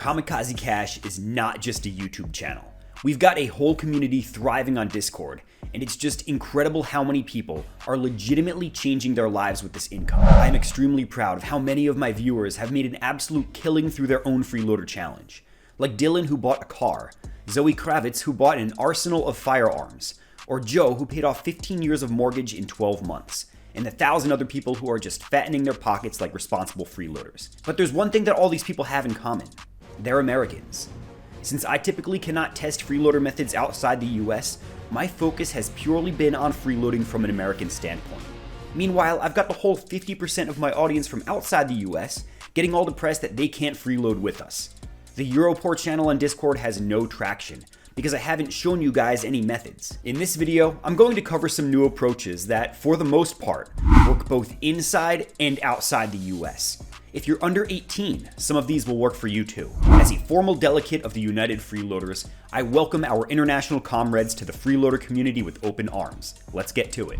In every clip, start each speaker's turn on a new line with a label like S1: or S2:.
S1: Kamikaze Cash is not just a YouTube channel. We've got a whole community thriving on Discord, and it's just incredible how many people are legitimately changing their lives with this income. I'm extremely proud of how many of my viewers have made an absolute killing through their own Freeloader challenge. Like Dylan, who bought a car, Zoe Kravitz, who bought an arsenal of firearms, or Joe, who paid off 15 years of mortgage in 12 months, and 1,000 other people who are just fattening their pockets like responsible freeloaders. But there's one thing that all these people have in common. They're Americans. Since I typically cannot test freeloader methods outside the US, my focus has purely been on freeloading from an American standpoint. Meanwhile, I've got the whole 50% of my audience from outside the US getting all depressed that they can't freeload with us. The Europort channel on Discord has no traction because I haven't shown you guys any methods. In this video, I'm going to cover some new approaches that, for the most part, work both inside and outside the US. If you're under 18, some of these will work for you too. As a formal delegate of the United Freeloaders, I welcome our international comrades to the Freeloader community with open arms. Let's get to it.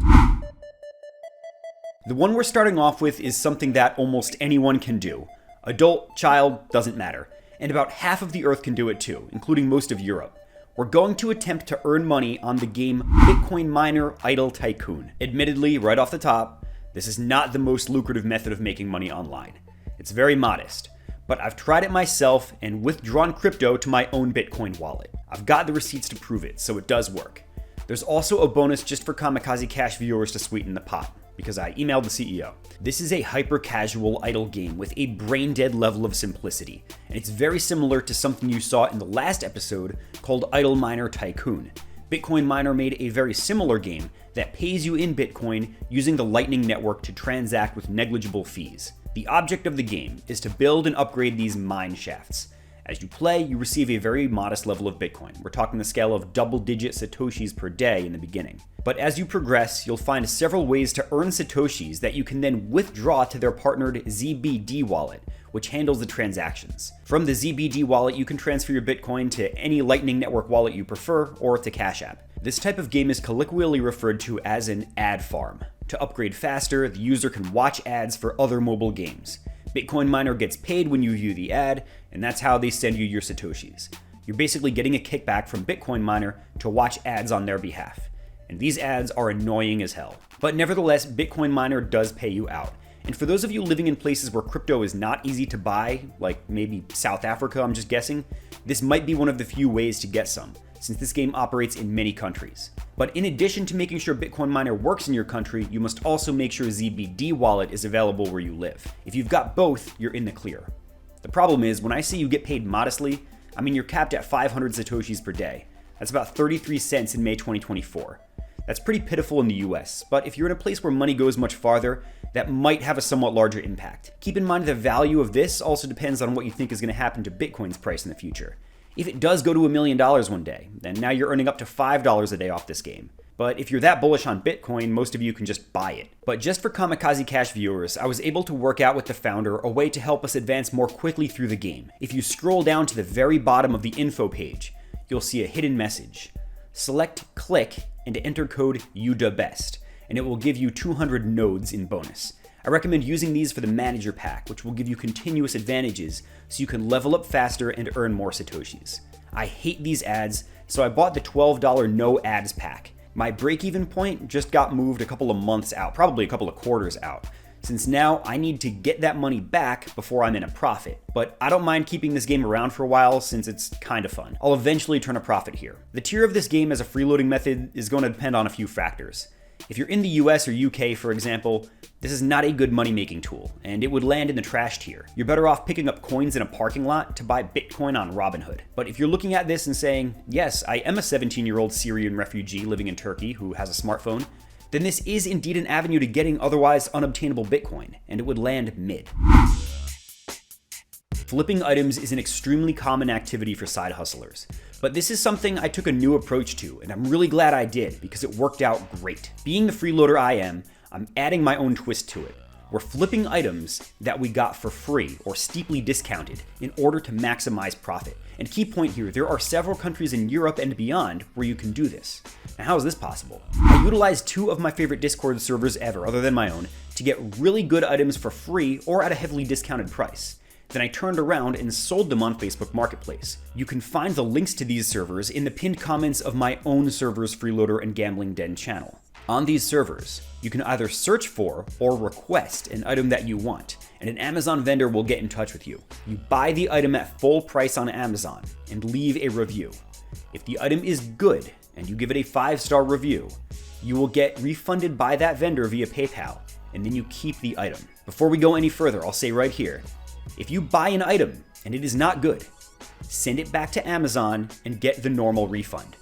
S1: The one we're starting off with is something that almost anyone can do. Adult, child, doesn't matter. And about half of the Earth can do it too, including most of Europe. We're going to attempt to earn money on the game Bitcoin Miner Idle Tycoon. Admittedly, right off the top, this is not the most lucrative method of making money online. It's very modest, but I've tried it myself and withdrawn crypto to my own Bitcoin wallet. I've got the receipts to prove it, so it does work. There's also a bonus just for Kamikaze Cash viewers to sweeten the pot, because I emailed the CEO. This is a hyper-casual idle game with a brain-dead level of simplicity, and it's very similar to something you saw in the last episode called Idle Miner Tycoon. Bitcoin Miner made a very similar game that pays you in Bitcoin using the Lightning Network to transact with negligible fees. The object of the game is to build and upgrade these mine shafts. As you play, you receive a very modest level of Bitcoin. We're talking the scale of double-digit Satoshis per day in the beginning. But as you progress, you'll find several ways to earn Satoshis that you can then withdraw to their partnered ZBD wallet, which handles the transactions. From the ZBD wallet, you can transfer your Bitcoin to any Lightning Network wallet you prefer, or to Cash App. This type of game is colloquially referred to as an ad farm. To upgrade faster, the user can watch ads for other mobile games. Bitcoin Miner gets paid when you view the ad, and that's how they send you your Satoshis. You're basically getting a kickback from Bitcoin Miner to watch ads on their behalf. And these ads are annoying as hell. But nevertheless, Bitcoin Miner does pay you out. And for those of you living in places where crypto is not easy to buy, like maybe South Africa, I'm just guessing, this might be one of the few ways to get some, since this game operates in many countries. But in addition to making sure Bitcoin Miner works in your country, you must also make sure ZBD wallet is available where you live. If you've got both, you're in the clear. The problem is, when I say you get paid modestly, I mean you're capped at 500 Satoshis per day. That's about 33 cents in May 2024. That's pretty pitiful in the US, but if you're in a place where money goes much farther, that might have a somewhat larger impact. Keep in mind the value of this also depends on what you think is going to happen to Bitcoin's price in the future. If it does go to $1 million one day, then now you're earning up to $5 a day off this game. But if you're that bullish on Bitcoin, most of you can just buy it. But just for Kamikaze Cash viewers, I was able to work out with the founder a way to help us advance more quickly through the game. If you scroll down to the very bottom of the info page, you'll see a hidden message. Select click and enter code Udabest, and it will give you 200 nodes in bonus. I recommend using these for the manager pack, which will give you continuous advantages so you can level up faster and earn more Satoshis. I hate these ads, so I bought the $12 no ads pack. My break-even point just got moved a couple of months out, probably a couple of quarters out, since now I need to get that money back before I'm in a profit. But I don't mind keeping this game around for a while since it's kind of fun. I'll eventually turn a profit here. The tier of this game as a freeloading method is going to depend on a few factors. If you're in the US or UK, for example, this is not a good money-making tool, and it would land in the trash tier. You're better off picking up coins in a parking lot to buy Bitcoin on Robinhood. But if you're looking at this and saying, yes, I am a 17-year-old Syrian refugee living in Turkey who has a smartphone, then this is indeed an avenue to getting otherwise unobtainable Bitcoin, and it would land mid. Flipping items is an extremely common activity for side hustlers, but this is something I took a new approach to, and I'm really glad I did because it worked out great. Being the freeloader I am, I'm adding my own twist to it. We're flipping items that we got for free or steeply discounted in order to maximize profit. And key point here, there are several countries in Europe and beyond where you can do this. Now, how is this possible? I utilized two of my favorite Discord servers ever, other than my own, to get really good items for free or at a heavily discounted price. Then I turned around and sold them on Facebook Marketplace. You can find the links to these servers in the pinned comments of my own server's Freeloader and Gambling Den channel. On these servers, you can either search for or request an item that you want, and an Amazon vendor will get in touch with you. You buy the item at full price on Amazon and leave a review. If the item is good and you give it a 5-star review, you will get refunded by that vendor via PayPal, and then you keep the item. Before we go any further, I'll say right here, if you buy an item and it is not good, send it back to Amazon and get the normal refund.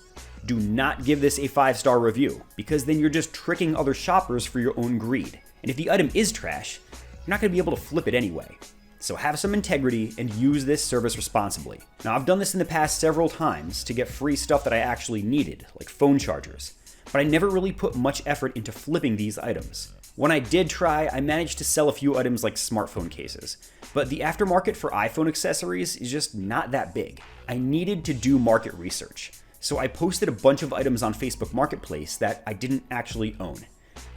S1: Do not give this a 5-star review, because then you're just tricking other shoppers for your own greed. And if the item is trash, you're not going to be able to flip it anyway. So have some integrity and use this service responsibly. Now, I've done this in the past several times to get free stuff that I actually needed, like phone chargers, but I never really put much effort into flipping these items. When I did try, I managed to sell a few items like smartphone cases, but the aftermarket for iPhone accessories is just not that big. I needed to do market research, so I posted a bunch of items on Facebook Marketplace that I didn't actually own.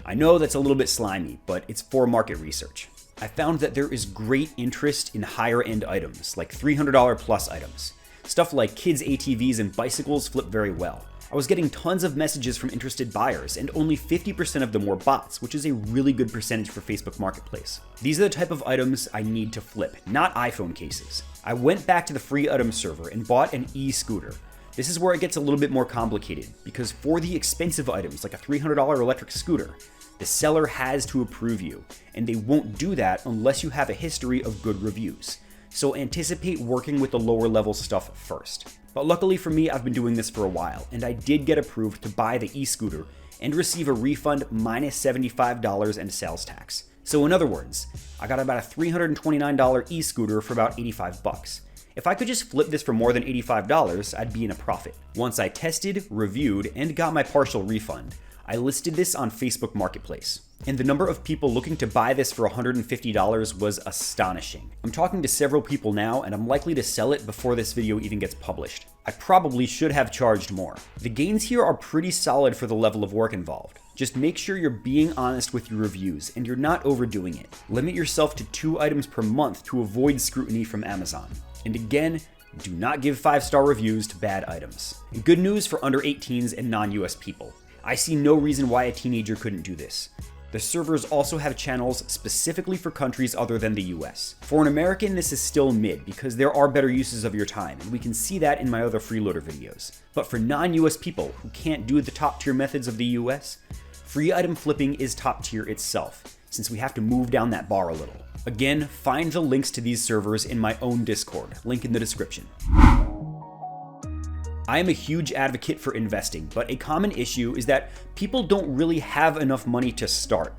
S1: I know that's a little bit slimy, but it's for market research. I found that there is great interest in higher end items, like $300 plus items. Stuff like kids' ATVs and bicycles flip very well. I was getting tons of messages from interested buyers, and only 50% of them were bots, which is a really good percentage for Facebook Marketplace. These are the type of items I need to flip, not iPhone cases. I went back to the free item server and bought an e-scooter. This is where it gets a little bit more complicated, because for the expensive items, like a $300 electric scooter, the seller has to approve you, and they won't do that unless you have a history of good reviews. So anticipate working with the lower level stuff first. But luckily for me, I've been doing this for a while, and I did get approved to buy the e-scooter and receive a refund minus $75 and sales tax. So in other words, I got about a $329 e-scooter for about 85 bucks. If I could just flip this for more than $85, I'd be in a profit. Once I tested, reviewed, and got my partial refund, I listed this on Facebook Marketplace, and the number of people looking to buy this for $150 was astonishing. I'm talking to several people now, and I'm likely to sell it before this video even gets published. I probably should have charged more. The gains here are pretty solid for the level of work involved. Just make sure you're being honest with your reviews and you're not overdoing it. Limit yourself to 2 items per month to avoid scrutiny from Amazon. And again, do not give 5-star reviews to bad items. And good news for under 18s and non-US people. I see no reason why a teenager couldn't do this. The servers also have channels specifically for countries other than the US. For an American, this is still mid because there are better uses of your time, and we can see that in my other Freeloader videos. But for non-US people who can't do the top tier methods of the US, free item flipping is top tier itself, since we have to move down that bar a little. Again, find the links to these servers in my own Discord, link in the description. I am a huge advocate for investing, but a common issue is that people don't really have enough money to start.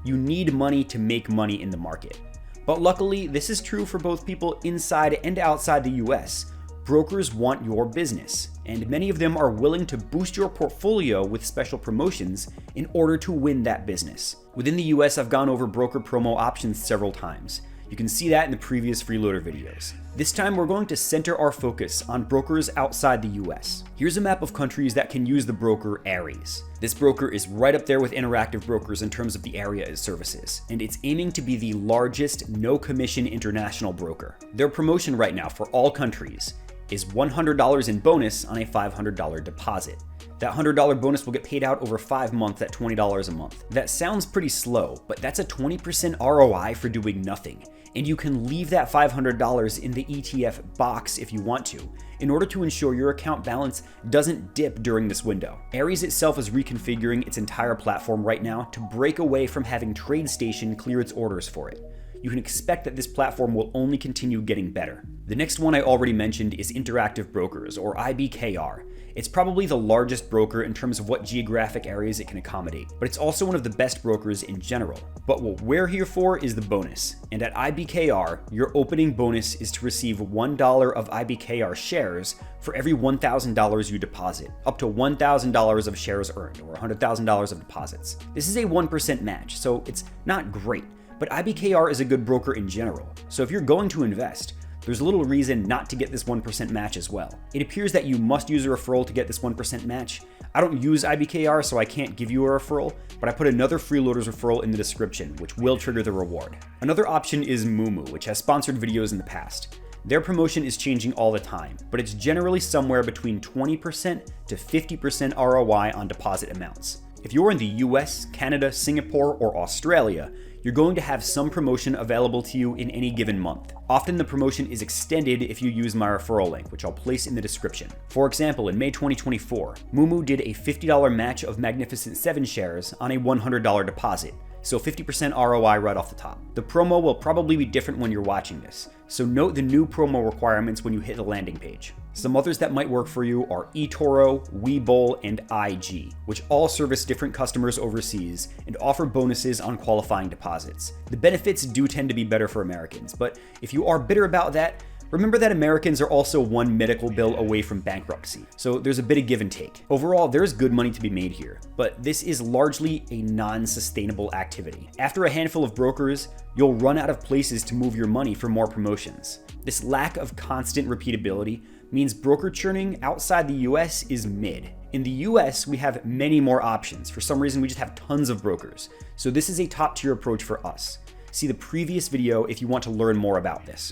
S1: You need money to make money in the market. But luckily, this is true for both people inside and outside the US. Brokers want your business, and many of them are willing to boost your portfolio with special promotions in order to win that business. Within the US, I've gone over broker promo options several times. You can see that in the previous Freeloader videos. This time we're going to center our focus on brokers outside the US. Here's a map of countries that can use the broker Aries. This broker is right up there with interactive brokers in terms of the area it services, and it's aiming to be the largest no-commission international broker. Their promotion right now for all countries is $100 in bonus on a $500 deposit. That $100 bonus will get paid out over 5 months at $20 a month. That sounds pretty slow, but that's a 20% ROI for doing nothing. And you can leave that $500 in the ETF box if you want to, in order to ensure your account balance doesn't dip during this window. Aries itself is reconfiguring its entire platform right now to break away from having TradeStation clear its orders for it. You can expect that this platform will only continue getting better. The next one I already mentioned is Interactive Brokers, or IBKR. It's probably the largest broker in terms of what geographic areas it can accommodate, but it's also one of the best brokers in general. But what we're here for is the bonus. And at IBKR, your opening bonus is to receive $1 of IBKR shares for every $1,000 you deposit, up to $1,000 of shares earned, or $100,000 of deposits. This is a 1% match, so it's not great, but IBKR is a good broker in general. So if you're going to invest, there's little reason not to get this 1% match as well. It appears that you must use a referral to get this 1% match. I don't use IBKR, so I can't give you a referral, but I put another Freeloaders referral in the description, which will trigger the reward. Another option is Moomoo, which has sponsored videos in the past. Their promotion is changing all the time, but it's generally somewhere between 20% to 50% ROI on deposit amounts. If you're in the US, Canada, Singapore, or Australia, you're going to have some promotion available to you in any given month. Often the promotion is extended if you use my referral link, which I'll place in the description. For example, in May 2024, Moomoo did a $50 match of Magnificent 7 shares on a $100 deposit, so 50% ROI right off the top. The promo will probably be different when you're watching this, so note the new promo requirements when you hit the landing page. Some others that might work for you are eToro, Webull, and IG, which all service different customers overseas and offer bonuses on qualifying deposits. The benefits do tend to be better for Americans, but if you are bitter about that, remember that Americans are also one medical bill away from bankruptcy, so there's a bit of give and take. Overall, there's good money to be made here, but this is largely a non-sustainable activity. After a handful of brokers, you'll run out of places to move your money for more promotions. This lack of constant repeatability means broker churning outside the US is mid. In the US, we have many more options. For some reason, we just have tons of brokers. So this is a top tier approach for us. See the previous video if you want to learn more about this.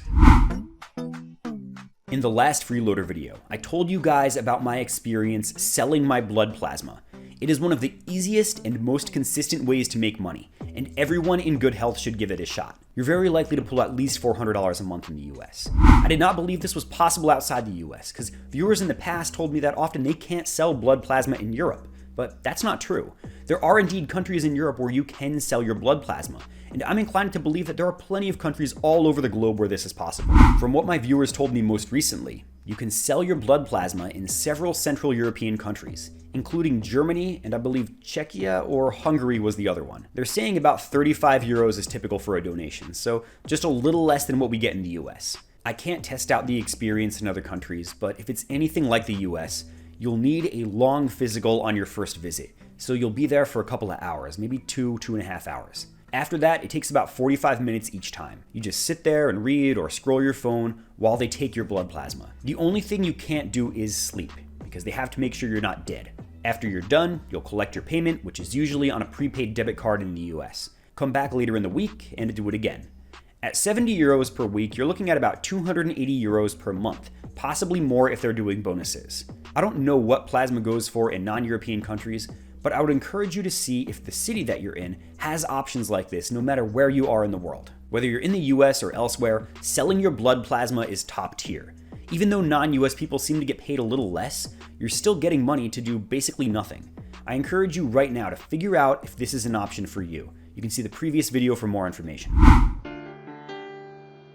S1: In the last Freeloader video, I told you guys about my experience selling my blood plasma. It is one of the easiest and most consistent ways to make money, and everyone in good health should give it a shot. You're very likely to pull at least $400 a month in the US. I did not believe this was possible outside the US, because viewers in the past told me that often they can't sell blood plasma in Europe, but that's not true. There are indeed countries in Europe where you can sell your blood plasma, and I'm inclined to believe that there are plenty of countries all over the globe where this is possible. From what my viewers told me most recently, you can sell your blood plasma in several Central European countries, including Germany, and I believe Czechia or Hungary was the other one. They're saying about 35 euros is typical for a donation, so just a little less than what we get in the US. I can't test out the experience in other countries, but if it's anything like the US, you'll need a long physical on your first visit, so you'll be there for a couple of hours, maybe 2.5 hours. After that, it takes about 45 minutes each time. You just sit there and read or scroll your phone while they take your blood plasma. The only thing you can't do is sleep, because they have to make sure you're not dead. After you're done, you'll collect your payment, which is usually on a prepaid debit card in the US. Come back later in the week and do it again. At 70 euros per week, you're looking at about 280 euros per month, possibly more if they're doing bonuses. I don't know what plasma goes for in non-European countries, but I would encourage you to see if the city that you're in has options like this no matter where you are in the world. Whether you're in the US or elsewhere, selling your blood plasma is top tier. Even though non-US people seem to get paid a little less, you're still getting money to do basically nothing. I encourage you right now to figure out if this is an option for you. You can see the previous video for more information.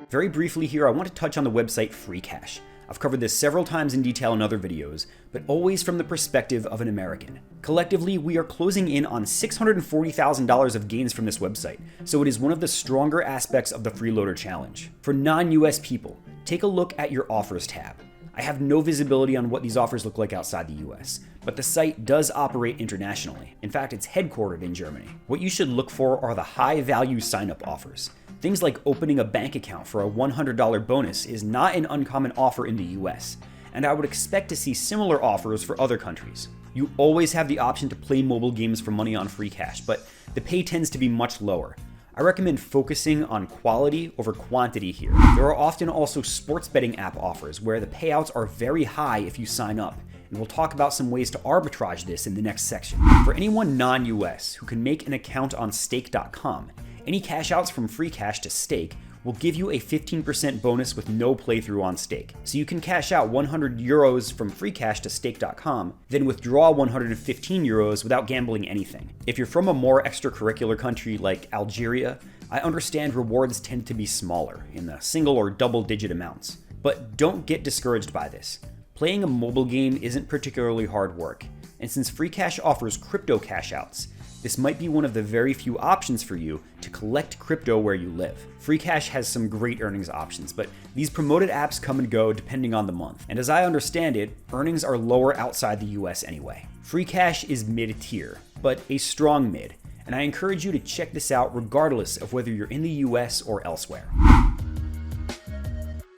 S1: Very briefly here, I want to touch on the website Freecash. I've covered this several times in detail in other videos, but always from the perspective of an American. Collectively, we are closing in on $640,000 of gains from this website, so it is one of the stronger aspects of the Freeloader challenge. For non-US people, take a look at your offers tab. I have no visibility on what these offers look like outside the US, but the site does operate internationally. In fact, it's headquartered in Germany. What you should look for are the high-value sign-up offers. Things like opening a bank account for a $100 bonus is not an uncommon offer in the US, and I would expect to see similar offers for other countries. You always have the option to play mobile games for money on Freecash, but the pay tends to be much lower. I recommend focusing on quality over quantity here. There are often also sports betting app offers where the payouts are very high if you sign up, and we'll talk about some ways to arbitrage this in the next section. For anyone non-US who can make an account on stake.com, any cash outs from Freecash to stake will give you a 15% bonus with no playthrough on stake. So you can cash out 100 euros from Freecash to stake.com, then withdraw 115 euros without gambling anything. If you're from a more extracurricular country like Algeria, I understand rewards tend to be smaller, in the single or double-digit amounts. But don't get discouraged by this. Playing a mobile game isn't particularly hard work, and since Freecash offers crypto cash outs, this might be one of the very few options for you to collect crypto where you live. Freecash has some great earnings options, but these promoted apps come and go depending on the month. And as I understand it, earnings are lower outside the US anyway. Freecash is mid-tier, but a strong mid, and I encourage you to check this out regardless of whether you're in the US or elsewhere.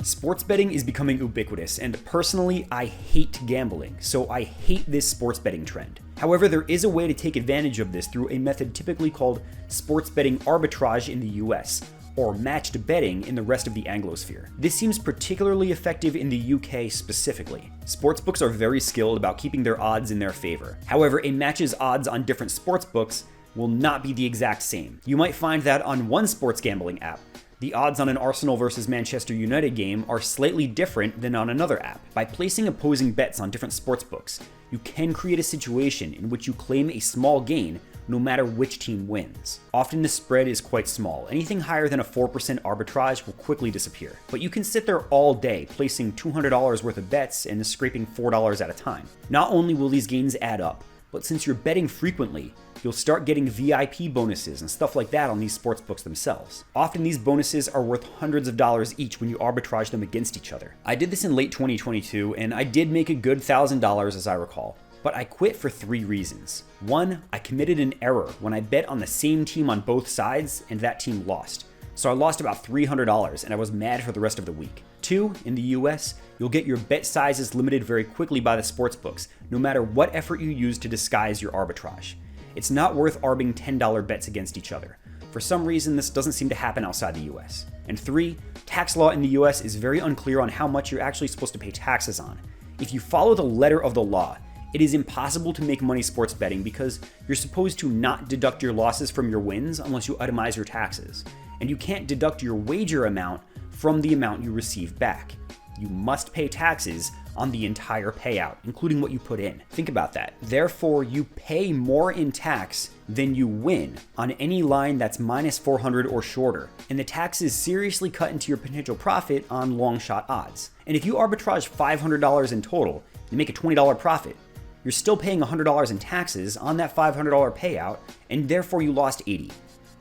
S1: Sports betting is becoming ubiquitous, and personally, I hate gambling, so I hate this sports betting trend. However, there is a way to take advantage of this through a method typically called sports betting arbitrage in the US, or matched betting in the rest of the Anglosphere. This seems particularly effective in the UK specifically. Sportsbooks are very skilled about keeping their odds in their favor. However, a match's odds on different sportsbooks will not be the exact same. You might find that on one sports gambling app, the odds on an Arsenal versus Manchester United game are slightly different than on another app. By placing opposing bets on different sportsbooks, you can create a situation in which you claim a small gain no matter which team wins. Often the spread is quite small. Anything higher than a 4% arbitrage will quickly disappear. But you can sit there all day placing $200 worth of bets and scraping $4 at a time. Not only will these gains add up, but since you're betting frequently, you'll start getting VIP bonuses and stuff like that on these sportsbooks themselves. Often these bonuses are worth hundreds of dollars each when you arbitrage them against each other. I did this in late 2022, and I did make a good $1,000 as I recall. But I quit for 3 reasons. 1, I committed an error when I bet on the same team on both sides and that team lost. So I lost about $300 and I was mad for the rest of the week. 2, in the US, you'll get your bet sizes limited very quickly by the sportsbooks, no matter what effort you use to disguise your arbitrage. It's not worth arbing $10 bets against each other. For some reason, this doesn't seem to happen outside the US. And 3, tax law in the US is very unclear on how much you're actually supposed to pay taxes on. If you follow the letter of the law, it is impossible to make money sports betting because you're supposed to not deduct your losses from your wins unless you itemize your taxes. And you can't deduct your wager amount from the amount you receive back. You must pay taxes on the entire payout, including what you put in. Think about that. Therefore, you pay more in tax than you win on any line that's minus 400 or shorter. And the tax is seriously cut into your potential profit on long shot odds. And if you arbitrage $500 in total and make a $20 profit, you're still paying $100 in taxes on that $500 payout, and therefore you lost $80,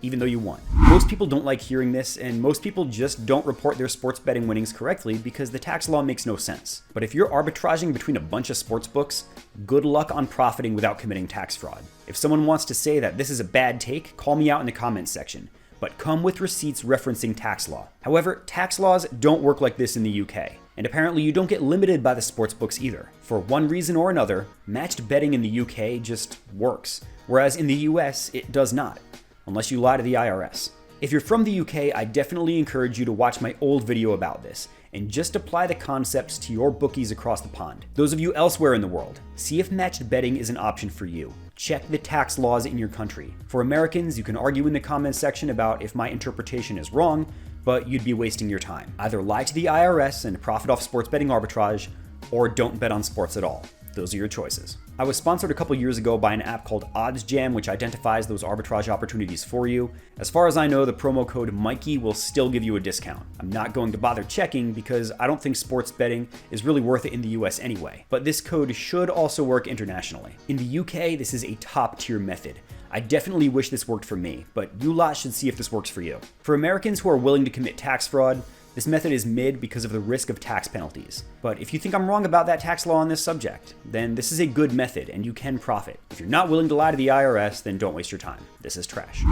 S1: even though you won. Most people don't like hearing this, and most people just don't report their sports betting winnings correctly because the tax law makes no sense. But if you're arbitraging between a bunch of sports books, good luck on profiting without committing tax fraud. If someone wants to say that this is a bad take, call me out in the comments section, but come with receipts referencing tax law. However, tax laws don't work like this in the UK. And apparently you don't get limited by the sportsbooks either. For one reason or another, matched betting in the UK just works, whereas in the US it does not, unless you lie to the IRS. If you're from the UK, I definitely encourage you to watch my old video about this, and just apply the concepts to your bookies across the pond. Those of you elsewhere in the world, see if matched betting is an option for you. Check the tax laws in your country. For Americans, you can argue in the comments section about if my interpretation is wrong, but you'd be wasting your time. Either lie to the IRS and profit off sports betting arbitrage, or don't bet on sports at all. Those are your choices. I was sponsored a couple years ago by an app called OddsJam, which identifies those arbitrage opportunities for you. As far as I know, the promo code Mikey will still give you a discount. I'm not going to bother checking because I don't think sports betting is really worth it in the US anyway. But this code should also work internationally. In the UK, this is a top tier method. I definitely wish this worked for me, but you lot should see if this works for you. For Americans who are willing to commit tax fraud, this method is mid because of the risk of tax penalties. But if you think I'm wrong about that tax law on this subject, then this is a good method and you can profit. If you're not willing to lie to the IRS, then don't waste your time. This is trash.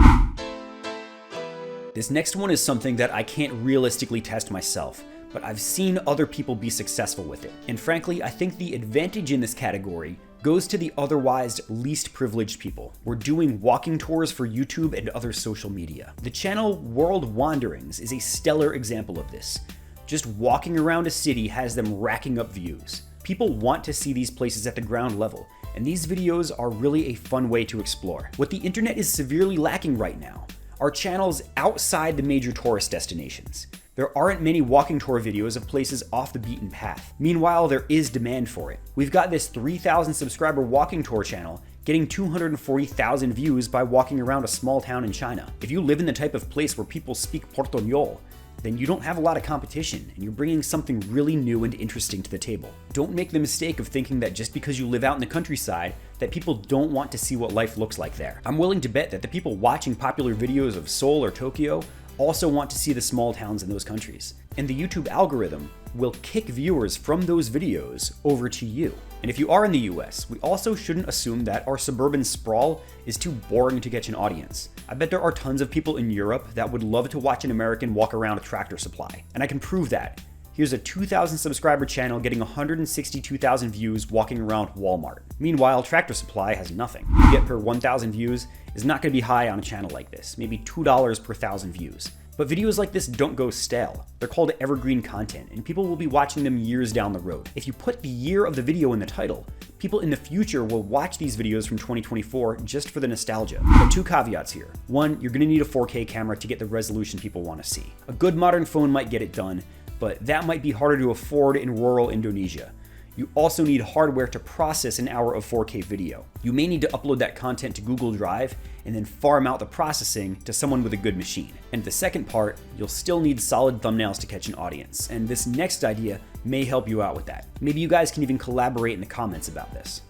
S1: This next one is something that I can't realistically test myself, but I've seen other people be successful with it. And frankly, I think the advantage in this category goes to the otherwise least privileged people. We're doing walking tours for YouTube and other social media. The channel World Wanderings is a stellar example of this. Just walking around a city has them racking up views. People want to see these places at the ground level, and these videos are really a fun way to explore. What the internet is severely lacking right now are channels outside the major tourist destinations. There aren't many walking tour videos of places off the beaten path. Meanwhile, there is demand for it. We've got this 3,000 subscriber walking tour channel getting 240,000 views by walking around a small town in China. If you live in the type of place where people speak Portuñol, then you don't have a lot of competition and you're bringing something really new and interesting to the table. Don't make the mistake of thinking that just because you live out in the countryside that people don't want to see what life looks like there. I'm willing to bet that the people watching popular videos of Seoul or Tokyo also want to see the small towns in those countries. And the YouTube algorithm will kick viewers from those videos over to you. And if you are in the US, we also shouldn't assume that our suburban sprawl is too boring to catch an audience. I bet there are tons of people in Europe that would love to watch an American walk around a Tractor Supply. And I can prove that Here's a 2,000 subscriber channel getting 162,000 views walking around Walmart. Meanwhile, Tractor Supply has nothing. What you get per 1,000 views is not going to be high on a channel like this, maybe $2 per 1,000 views. But videos like this don't go stale. They're called evergreen content, and people will be watching them years down the road. If you put the year of the video in the title, people in the future will watch these videos from 2024 just for the nostalgia. But two caveats here. One, you're gonna need a 4K camera to get the resolution people wanna see. A good modern phone might get it done, but that might be harder to afford in rural Indonesia. You also need hardware to process an hour of 4K video. You may need to upload that content to Google Drive and then farm out the processing to someone with a good machine. And the second part, you'll still need solid thumbnails to catch an audience, and this next idea may help you out with that. Maybe you guys can even collaborate in the comments about this.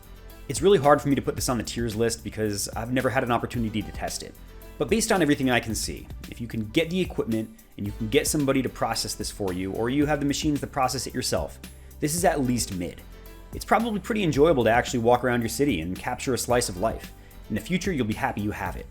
S1: It's really hard for me to put this on the tiers list because I've never had an opportunity to test it. But based on everything I can see, if you can get the equipment and you can get somebody to process this for you, or you have the machines to process it yourself, this is at least mid. It's probably pretty enjoyable to actually walk around your city and capture a slice of life. In the future, you'll be happy you have it.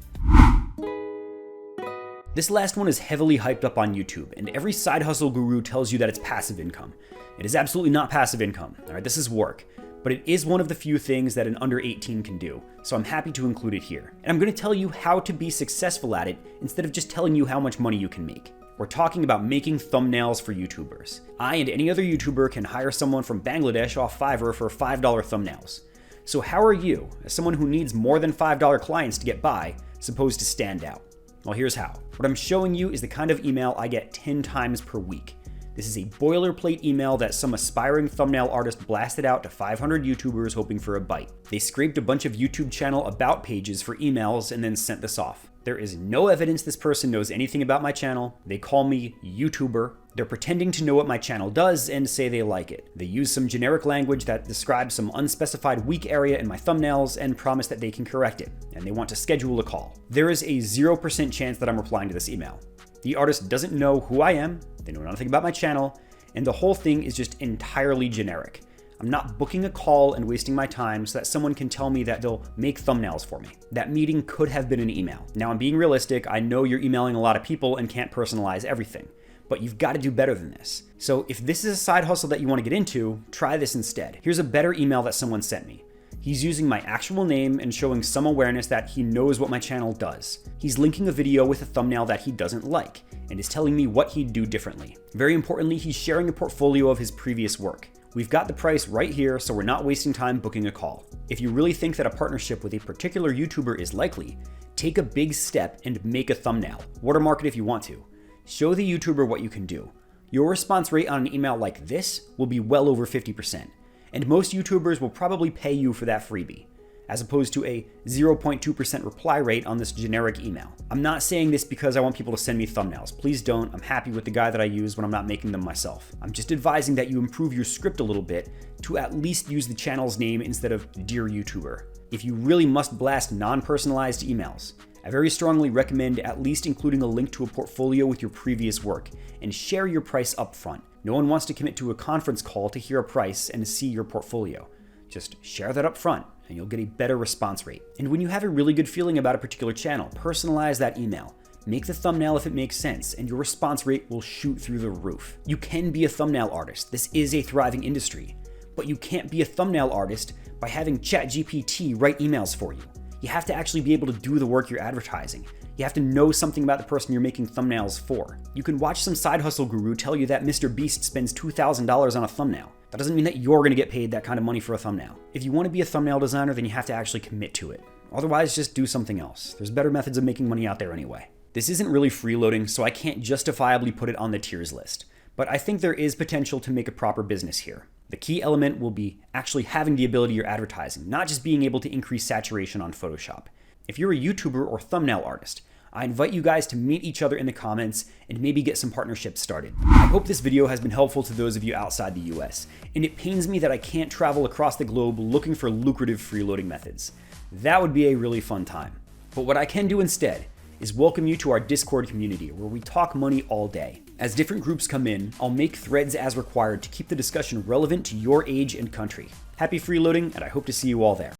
S1: This last one is heavily hyped up on YouTube, and every side hustle guru tells you that it's passive income. It is absolutely not passive income. All right, this is work, but it is one of the few things that an under 18 can do, so I'm happy to include it here. And I'm going to tell you how to be successful at it instead of just telling you how much money you can make. We're talking about making thumbnails for YouTubers. I and any other YouTuber can hire someone from Bangladesh off Fiverr for $5 thumbnails. So how are you, as someone who needs more than $5 clients to get by, supposed to stand out? Well, here's how. What I'm showing you is the kind of email I get 10 times per week. This is a boilerplate email that some aspiring thumbnail artist blasted out to 500 YouTubers hoping for a bite. They scraped a bunch of YouTube channel about pages for emails and then sent this off. There is no evidence this person knows anything about my channel. They call me YouTuber. They're pretending to know what my channel does and say they like it. They use some generic language that describes some unspecified weak area in my thumbnails and promise that they can correct it, and they want to schedule a call. There is a 0% chance that I'm replying to this email. The artist doesn't know who I am, they know nothing about my channel, and the whole thing is just entirely generic. I'm not booking a call and wasting my time so that someone can tell me that they'll make thumbnails for me. That meeting could have been an email. Now, I'm being realistic. I know you're emailing a lot of people and can't personalize everything, but you've got to do better than this. So if this is a side hustle that you want to get into, try this instead. Here's a better email that someone sent me. He's using my actual name and showing some awareness that he knows what my channel does. He's linking a video with a thumbnail that he doesn't like and is telling me what he'd do differently. Very importantly, he's sharing a portfolio of his previous work. We've got the price right here, so we're not wasting time booking a call. If you really think that a partnership with a particular YouTuber is likely, take a big step and make a thumbnail. Watermark it if you want to. Show the YouTuber what you can do. Your response rate on an email like this will be well over 50%, and most YouTubers will probably pay you for that freebie, as opposed to a 0.2% reply rate on this generic email. I'm not saying this because I want people to send me thumbnails. Please don't. I'm happy with the guy that I use when I'm not making them myself. I'm just advising that you improve your script a little bit to at least use the channel's name instead of Dear YouTuber. If you really must blast non-personalized emails, I very strongly recommend at least including a link to a portfolio with your previous work and share your price up front. No one wants to commit to a conference call to hear a price and see your portfolio. Just share that up front and you'll get a better response rate. And when you have a really good feeling about a particular channel, personalize that email. Make the thumbnail if it makes sense, and your response rate will shoot through the roof. You can be a thumbnail artist. This is a thriving industry. But you can't be a thumbnail artist by having ChatGPT write emails for you. You have to actually be able to do the work you're advertising. You have to know something about the person you're making thumbnails for. You can watch some side hustle guru tell you that Mr. Beast spends $2,000 on a thumbnail. That doesn't mean that you're going to get paid that kind of money for a thumbnail. If you want to be a thumbnail designer, then you have to actually commit to it. Otherwise, just do something else. There's better methods of making money out there anyway. This isn't really freeloading, so I can't justifiably put it on the tiers list. But I think there is potential to make a proper business here. The key element will be actually having the ability you're advertising, not just being able to increase saturation on Photoshop. If you're a YouTuber or thumbnail artist, I invite you guys to meet each other in the comments and maybe get some partnerships started. I hope this video has been helpful to those of you outside the US, and it pains me that I can't travel across the globe looking for lucrative freeloading methods. That would be a really fun time. But what I can do instead is welcome you to our Discord community where we talk money all day. As different groups come in, I'll make threads as required to keep the discussion relevant to your age and country. Happy freeloading, and I hope to see you all there.